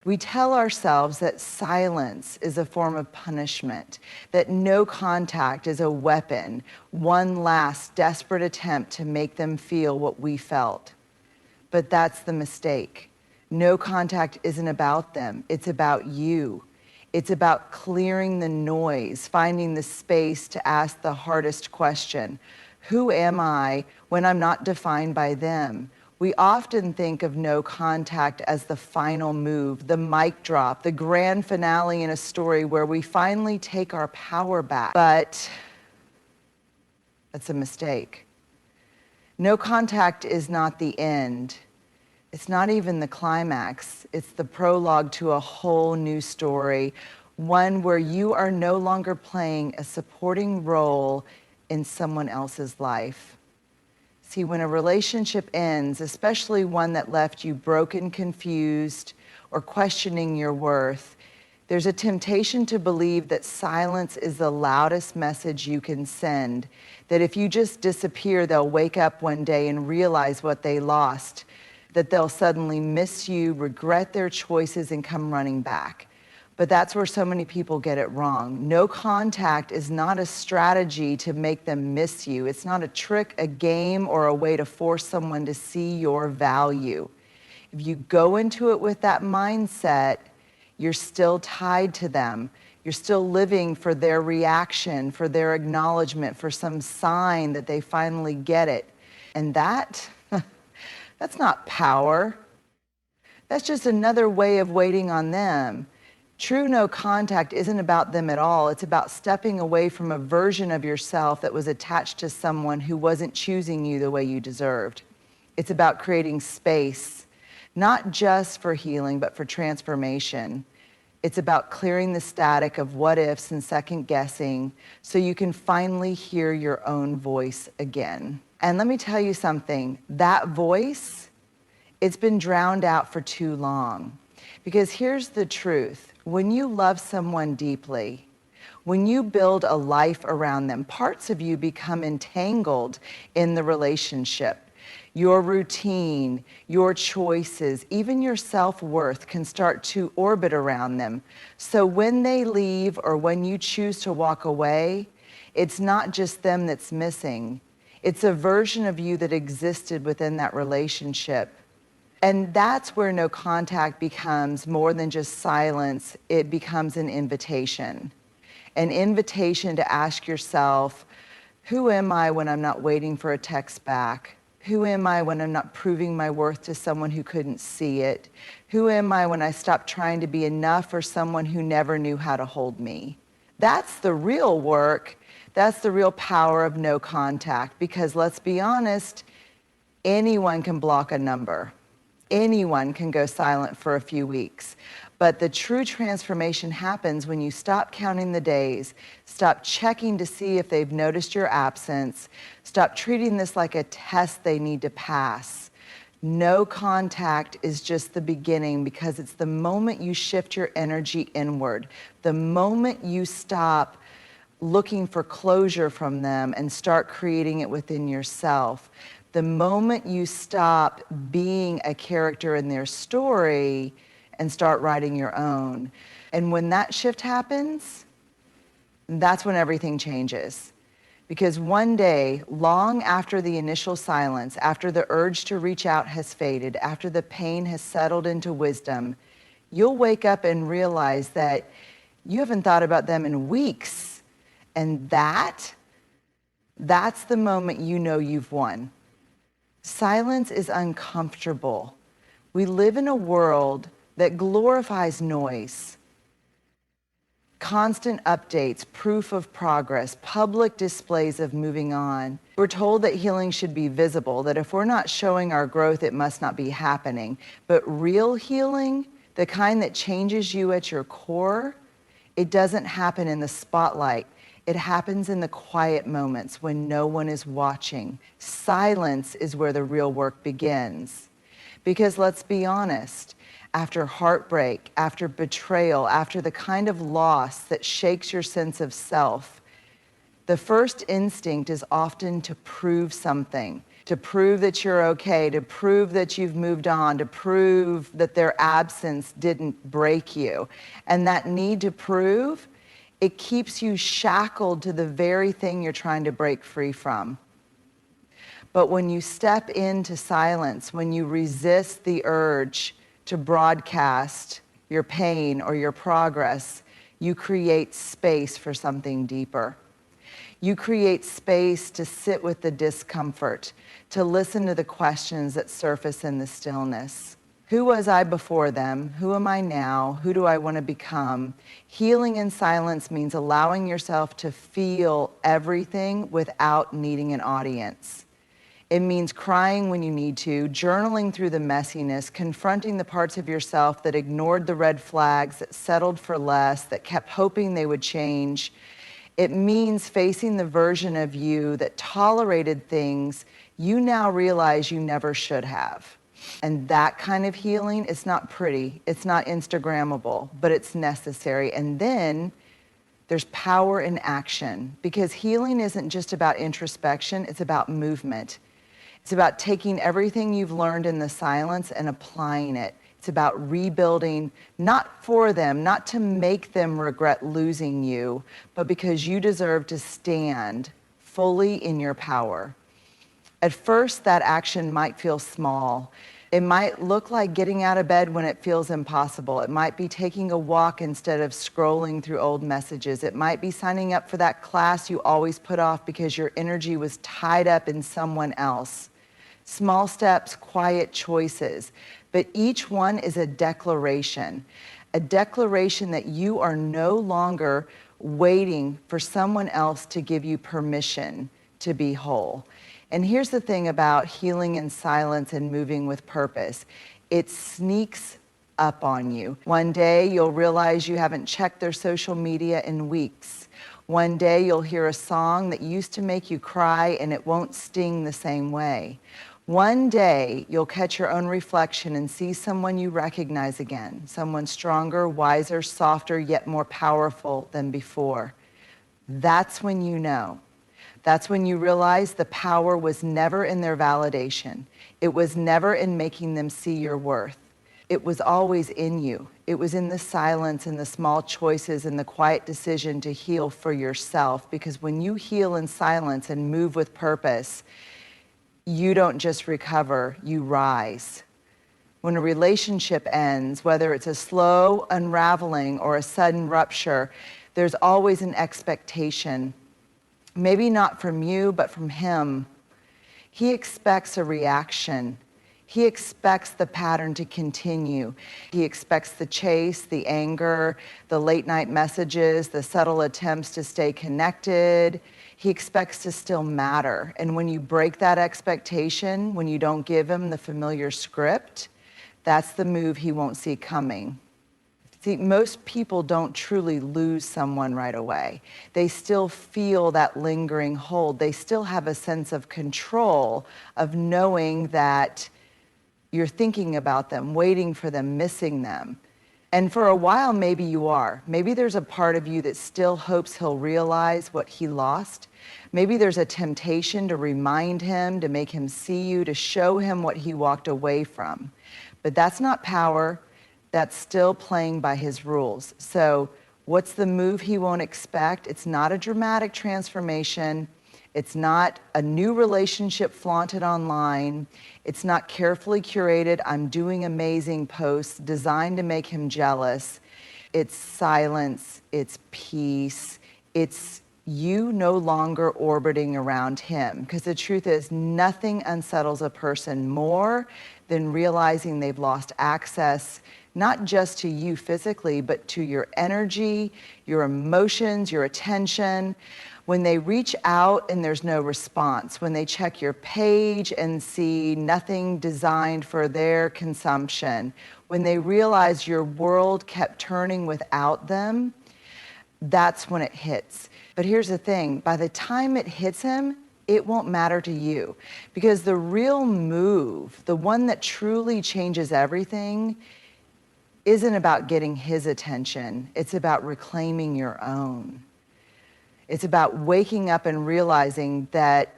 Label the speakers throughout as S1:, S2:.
S1: We tell ourselves that silence is a form of punishment, that no contact is a weapon, one last desperate attempt to make them feel what we felt. But that's the mistake. No contact isn't about them, it's about you. It's about clearing the noise, finding the space to ask the hardest question. Who am I when I'm not defined by them? We often think of no contact as the final move, the mic drop, the grand finale in a story where we finally take our power back. But that's a mistake. No contact is not the end. It's not even the climax. It's the prologue to a whole new story, one where you are no longer playing a supporting role in someone else's life. See, when a relationship ends, especially one that left you broken, confused, or questioning your worth, there's a temptation to believe that silence is the loudest message you can send, that if you just disappear, they'll wake up one day and realize what they lost, that they'll suddenly miss you, regret their choices, and come running back. But that's where so many people get it wrong. No contact is not a strategy to make them miss you. It's not a trick, a game, or a way to force someone to see your value. If you go into it with that mindset, you're still tied to them. You're still living for their reaction, for their acknowledgement, for some sign that they finally get it. And that's not power. That's just another way of waiting on them. True no contact isn't about them at all. It's about stepping away from a version of yourself that was attached to someone who wasn't choosing you the way you deserved. It's about creating space, not just for healing, but for transformation. It's about clearing the static of what ifs and second guessing so you can finally hear your own voice again. And let me tell you something, that voice, it's been drowned out for too long. Because here's the truth. When you love someone deeply, when you build a life around them, parts of you become entangled in the relationship. Your routine, your choices, even your self-worth can start to orbit around them. So when they leave or when you choose to walk away, it's not just them that's missing. It's a version of you that existed within that relationship. And that's where no contact becomes more than just silence. It becomes an invitation to ask yourself, who am I when I'm not waiting for a text back? Who am I when I'm not proving my worth to someone who couldn't see it? Who am I when I stop trying to be enough for someone who never knew how to hold me? That's the real work. That's the real power of no contact, because let's be honest, anyone can block a number. Anyone can go silent for a few weeks. But the true transformation happens when you stop counting the days, stop checking to see if they've noticed your absence, stop treating this like a test they need to pass. No contact is just the beginning, because it's the moment you shift your energy inward, the moment you stop looking for closure from them and start creating it within yourself. The moment you stop being a character in their story and start writing your own. And when that shift happens, that's when everything changes. Because one day, long after the initial silence, after the urge to reach out has faded, after the pain has settled into wisdom, you'll wake up and realize that you haven't thought about them in weeks. And that's the moment you know you've won. Silence is uncomfortable. We live in a world that glorifies noise. Constant updates, proof of progress, public displays of moving on. We're told that healing should be visible, that if we're not showing our growth, it must not be happening. But real healing, the kind that changes you at your core, it doesn't happen in the spotlight. It happens in the quiet moments when no one is watching. Silence is where the real work begins. Because let's be honest, after heartbreak, after betrayal, after the kind of loss that shakes your sense of self, the first instinct is often to prove something, to prove that you're okay, to prove that you've moved on, to prove that their absence didn't break you. And that need to prove, it keeps you shackled to the very thing you're trying to break free from. But when you step into silence, when you resist the urge to broadcast your pain or your progress, you create space for something deeper. You create space to sit with the discomfort, to listen to the questions that surface in the stillness. Who was I before them? Who am I now? Who do I want to become? Healing in silence means allowing yourself to feel everything without needing an audience. It means crying when you need to, journaling through the messiness, confronting the parts of yourself that ignored the red flags, that settled for less, that kept hoping they would change. It means facing the version of you that tolerated things you now realize you never should have. And that kind of healing, it's not pretty, it's not Instagrammable, but it's necessary. And then there's power in action, because healing isn't just about introspection, it's about movement. It's about taking everything you've learned in the silence and applying it. It's about rebuilding, not for them, not to make them regret losing you, but because you deserve to stand fully in your power. At first, that action might feel small. It might look like getting out of bed when it feels impossible. It might be taking a walk instead of scrolling through old messages. It might be signing up for that class you always put off because your energy was tied up in someone else. Small steps, quiet choices, but each one is a declaration that you are no longer waiting for someone else to give you permission to be whole. And here's the thing about healing in silence and moving with purpose. It sneaks up on you. One day you'll realize you haven't checked their social media in weeks. One day you'll hear a song that used to make you cry and it won't sting the same way. One day you'll catch your own reflection and see someone you recognize again, someone stronger, wiser, softer, yet more powerful than before. That's when you know. That's when you realize the power was never in their validation. It was never in making them see your worth. It was always in you. It was in the silence and the small choices and the quiet decision to heal for yourself. Because when you heal in silence and move with purpose, you don't just recover, you rise. When a relationship ends, whether it's a slow unraveling or a sudden rupture, there's always an expectation. Maybe not from you, but from him. He expects a reaction. He expects the pattern to continue. He expects the chase, the anger, the late night messages, the subtle attempts to stay connected. He expects to still matter. And when you break that expectation, when you don't give him the familiar script, that's the move he won't see coming. See, most people don't truly lose someone right away. They still feel that lingering hold. They still have a sense of control of knowing that you're thinking about them, waiting for them, missing them. And for a while, maybe you are. Maybe there's a part of you that still hopes he'll realize what he lost. Maybe there's a temptation to remind him, to make him see you, to show him what he walked away from. But that's not power. That's still playing by his rules. So what's the move he won't expect? It's not a dramatic transformation. It's not a new relationship flaunted online. It's not carefully curated, I'm doing amazing posts designed to make him jealous. It's silence, it's peace, it's you no longer orbiting around him. Because the truth is, nothing unsettles a person more than realizing they've lost access, not just to you physically, but to your energy, your emotions, your attention. When they reach out and there's no response, when they check your page and see nothing designed for their consumption, when they realize your world kept turning without them, that's when it hits. But here's the thing, by the time it hits him, it won't matter to you. Because the real move, the one that truly changes everything, isn't about getting his attention. It's about reclaiming your own. It's about waking up and realizing that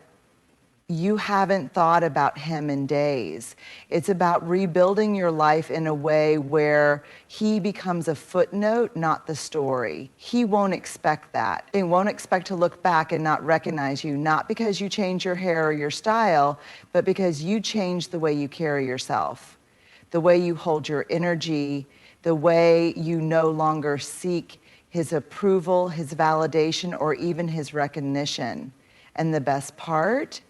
S1: you haven't thought about him in days. It's about rebuilding your life in a way where he becomes a footnote, not the story. He won't expect that. He won't expect to look back and not recognize you, not because you change your hair or your style, but because you change the way you carry yourself, the way you hold your energy, the way you no longer seek his approval, his validation, or even his recognition. And the best part,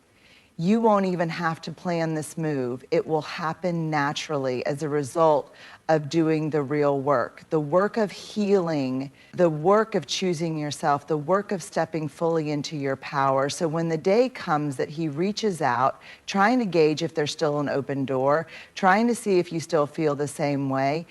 S1: you won't even have to plan this move. It will happen naturally as a result of doing the real work, the work of healing, the work of choosing yourself, the work of stepping fully into your power. So when the day comes that he reaches out, trying to gauge if there's still an open door, trying to see if you still feel the same way,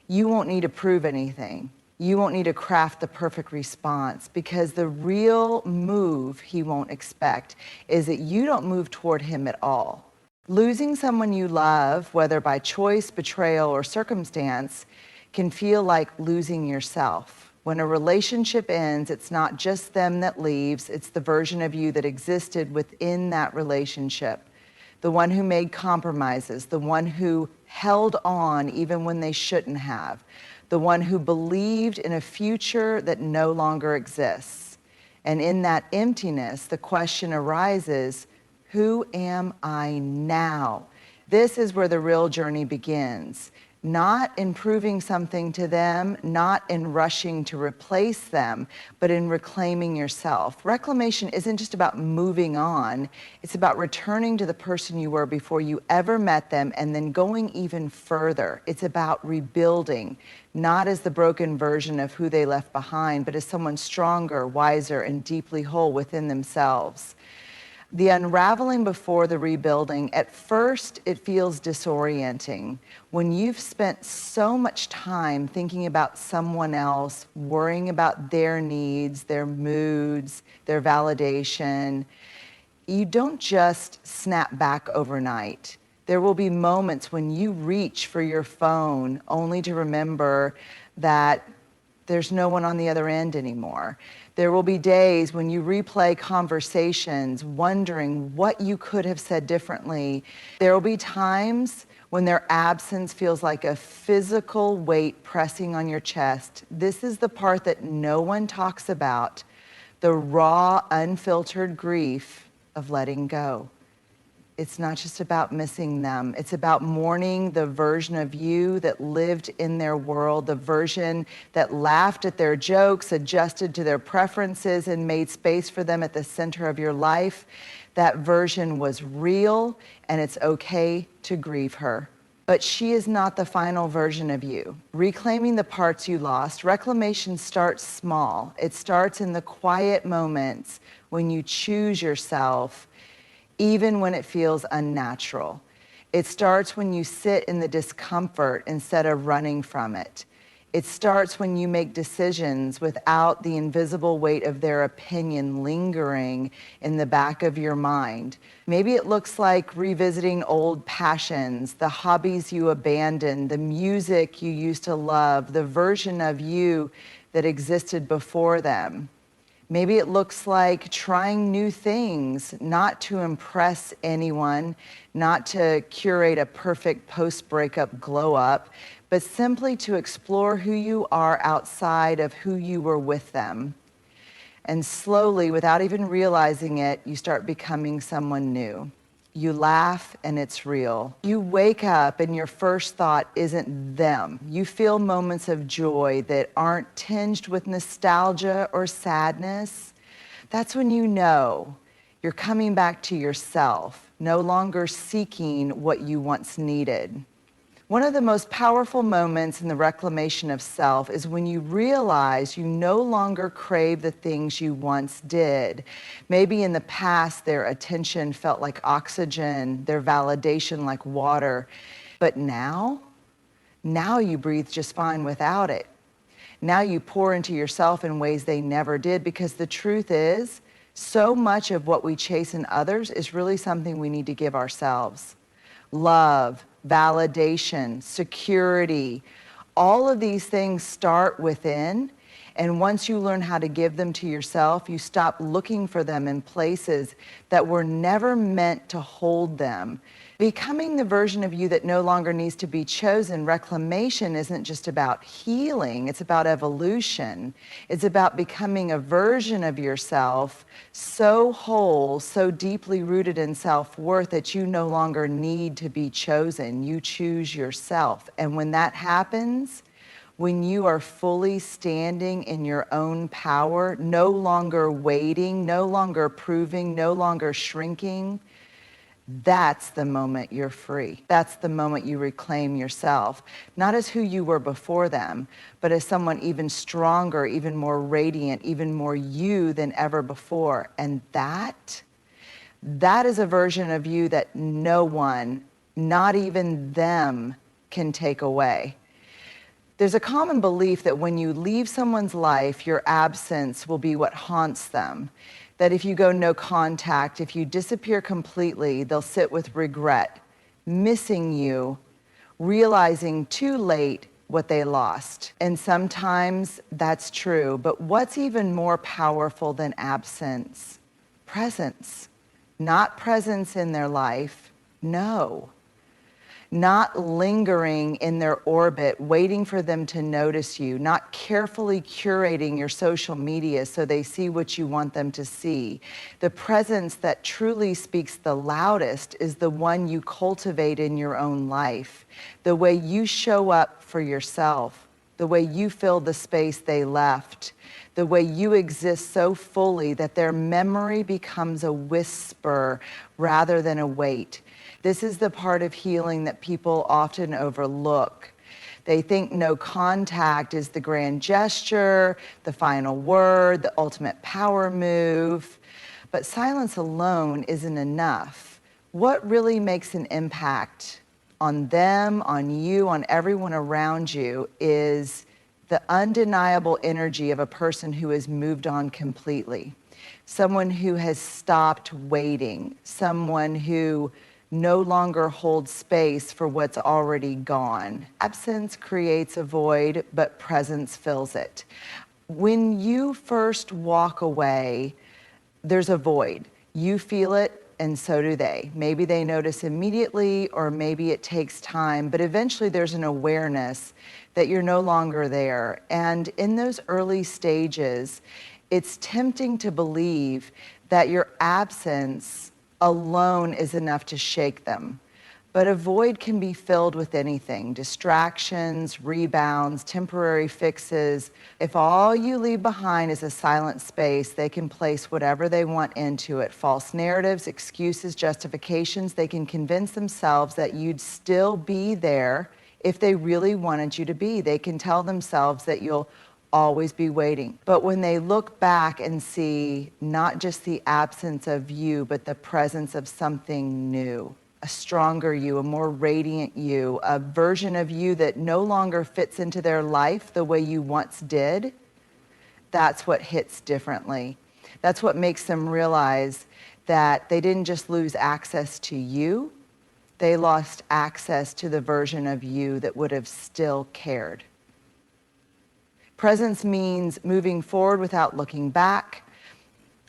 S1: you won't need to prove anything. You won't need to craft the perfect response, because the real move he won't expect is that you don't move toward him at all. Losing someone you love, whether by choice, betrayal, or circumstance, can feel like losing yourself. When a relationship ends, it's not just them that leaves, it's the version of you that existed within that relationship. The one who made compromises, the one who held on even when they shouldn't have, the one who believed in a future that no longer exists. And in that emptiness, the question arises, who am I now? This is where the real journey begins. Not in proving something to them, not in rushing to replace them, but in reclaiming yourself. Reclamation isn't just about moving on. It's about returning to the person you were before you ever met them and then going even further. It's about rebuilding, not as the broken version of who they left behind, but as someone stronger, wiser, and deeply whole within themselves. The unraveling before the rebuilding, at first it feels disorienting. When you've spent so much time thinking about someone else, worrying about their needs, their moods, their validation, you don't just snap back overnight. There will be moments when you reach for your phone only to remember that there's no one on the other end anymore. There will be days when you replay conversations, wondering what you could have said differently. There will be times when their absence feels like a physical weight pressing on your chest. This is the part that no one talks about, the raw, unfiltered grief of letting go. It's not just about missing them. It's about mourning the version of you that lived in their world, the version that laughed at their jokes, adjusted to their preferences, and made space for them at the center of your life. That version was real, and it's okay to grieve her. But she is not the final version of you. Reclaiming the parts you lost, reclamation starts small. It starts in the quiet moments when you choose yourself, even when it feels unnatural. It starts when you sit in the discomfort instead of running from it. It starts when you make decisions without the invisible weight of their opinion lingering in the back of your mind. Maybe it looks like revisiting old passions, the hobbies you abandoned, the music you used to love, the version of you that existed before them. Maybe it looks like trying new things, not to impress anyone, not to curate a perfect post-breakup glow-up, but simply to explore who you are outside of who you were with them. And slowly, without even realizing it, you start becoming someone new. You laugh and it's real. You wake up and your first thought isn't them. You feel moments of joy that aren't tinged with nostalgia or sadness. That's when you know you're coming back to yourself, no longer seeking what you once needed. One of the most powerful moments in the reclamation of self is when you realize you no longer crave the things you once did. Maybe in the past, their attention felt like oxygen, their validation like water. But now you breathe just fine without it. Now you pour into yourself in ways they never did, because the truth is, so much of what we chase in others is really something we need to give ourselves. Love, validation, security, all of these things start within, And once you learn how to give them to yourself, you stop looking for them in places that were never meant to hold them. Becoming the version of you that no longer needs to be chosen, reclamation isn't just about healing, it's about evolution. It's about becoming a version of yourself so whole, so deeply rooted in self-worth that you no longer need to be chosen. You choose yourself. And when that happens, when you are fully standing in your own power, no longer waiting, no longer proving, no longer shrinking, that's the moment you're free. That's the moment you reclaim yourself, not as who you were before them, but as someone even stronger, even more radiant, even more you than ever before. And that is a version of you that no one, not even them, can take away. There's a common belief that when you leave someone's life, your absence will be what haunts them. That if you go no contact, if you disappear completely, they'll sit with regret, missing you, realizing too late what they lost. And sometimes that's true, but what's even more powerful than absence? Presence. Not presence in their life, no. Not lingering in their orbit, waiting for them to notice you, not carefully curating your social media so they see what you want them to see. The presence that truly speaks the loudest is the one you cultivate in your own life, the way you show up for yourself, the way you fill the space they left, the way you exist so fully that their memory becomes a whisper rather than a weight. This is the part of healing that people often overlook. They think no contact is the grand gesture, the final word, the ultimate power move. But silence alone isn't enough. What really makes an impact on them, on you, on everyone around you is the undeniable energy of a person who has moved on completely. Someone who has stopped waiting, someone who no longer holds space for what's already gone. Absence creates a void, but presence fills it. When you first walk away, there's a void. You feel it, and so do they. Maybe they notice immediately, or maybe it takes time, but eventually there's an awareness that you're no longer there. And in those early stages, it's tempting to believe that your absence alone is enough to shake them. But a void can be filled with anything: distractions, rebounds, temporary fixes. If all you leave behind is a silent space, they can place whatever they want into it. False narratives, excuses, justifications. They can convince themselves that you'd still be there if they really wanted you to be. They can tell themselves that you'll always be waiting. But when they look back and see not just the absence of you, but the presence of something new, a stronger you, a more radiant you, a version of you that no longer fits into their life the way you once did, that's what hits differently. That's what makes them realize that they didn't just lose access to you, they lost access to the version of you that would have still cared. Presence means moving forward without looking back.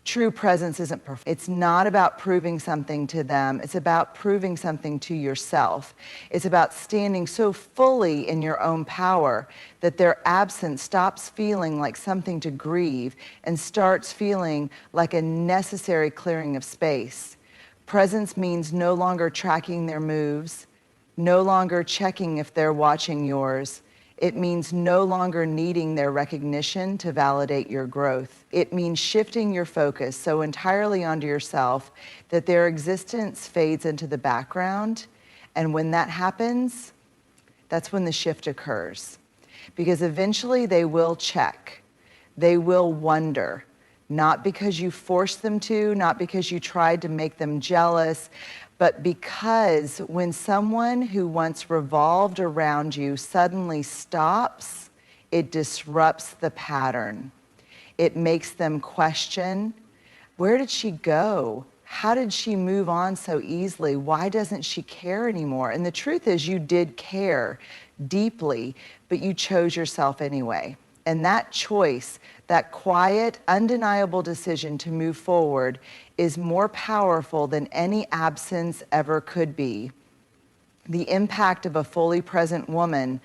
S1: True presence isn't perfect. It's not about proving something to them. It's about proving something to yourself. It's about standing so fully in your own power that their absence stops feeling like something to grieve and starts feeling like a necessary clearing of space. Presence means no longer tracking their moves, no longer checking if they're watching yours. It means no longer needing their recognition to validate your growth. It means shifting your focus so entirely onto yourself that their existence fades into the background. And when that happens, that's when the shift occurs. Because eventually they will check. They will wonder. Not because you forced them to, not because you tried to make them jealous, but because when someone who once revolved around you suddenly stops, it disrupts the pattern. It makes them question, where did she go? How did she move on so easily? Why doesn't she care anymore? And the truth is, you did care deeply, but you chose yourself anyway. And that choice, that quiet, undeniable decision to move forward is more powerful than any absence ever could be. The impact of a fully present woman,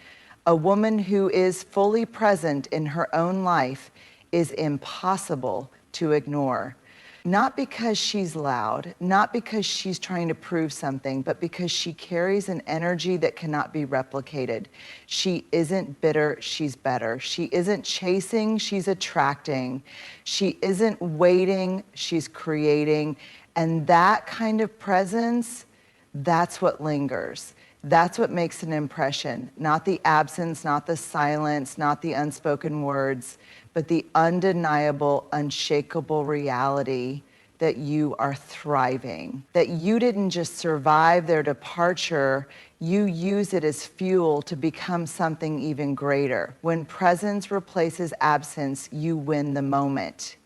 S1: a woman who is fully present in her own life, is impossible to ignore. Not because she's loud, not because she's trying to prove something, but because she carries an energy that cannot be replicated. She isn't bitter, she's better. She isn't chasing, she's attracting. She isn't waiting, she's creating. And that kind of presence, that's what lingers. That's what makes an impression. Not the absence, not the silence, not the unspoken words, but the undeniable, unshakable reality that you are thriving. That you didn't just survive their departure, you use it as fuel to become something even greater. When presence replaces absence, you win the moment.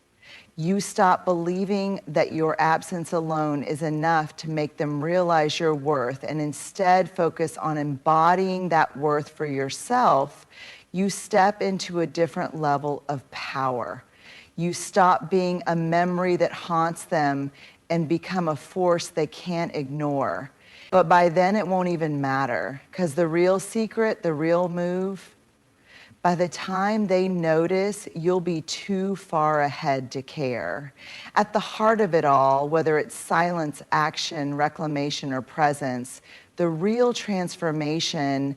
S1: You stop believing that your absence alone is enough to make them realize your worth and instead focus on embodying that worth for yourself. You step into a different level of power. You stop being a memory that haunts them and become a force they can't ignore. But by then it won't even matter, because the real secret, the real move, by the time they notice, you'll be too far ahead to care. At the heart of it all, whether it's silence, action, reclamation, or presence, the real transformation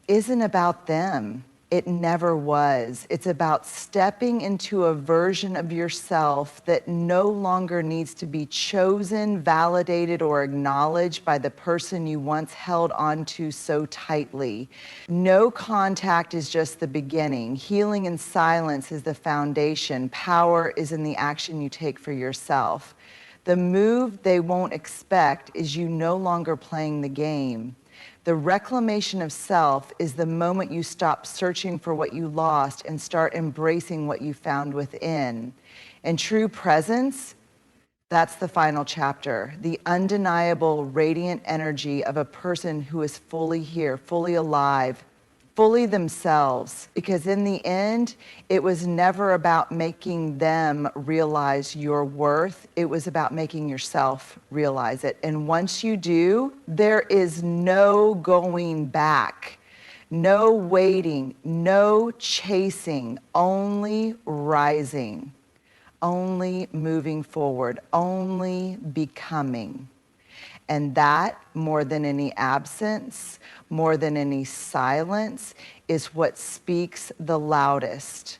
S1: isn't about them. It never was. It's about stepping into a version of yourself that no longer needs to be chosen, validated, or acknowledged by the person you once held onto so tightly. No contact is just the beginning. Healing in silence is the foundation. Power is in the action you take for yourself. The move they won't expect is you no longer playing the game. The reclamation of self is the moment you stop searching for what you lost and start embracing what you found within. And true presence, that's the final chapter, the undeniable radiant energy of a person who is fully here, fully alive, fully themselves. Because in the end, it was never about making them realize your worth. It was about making yourself realize it. And once you do, there is no going back, no waiting, no chasing, only rising, only moving forward, only becoming. And that, more than any absence, more than any silence, is what speaks the loudest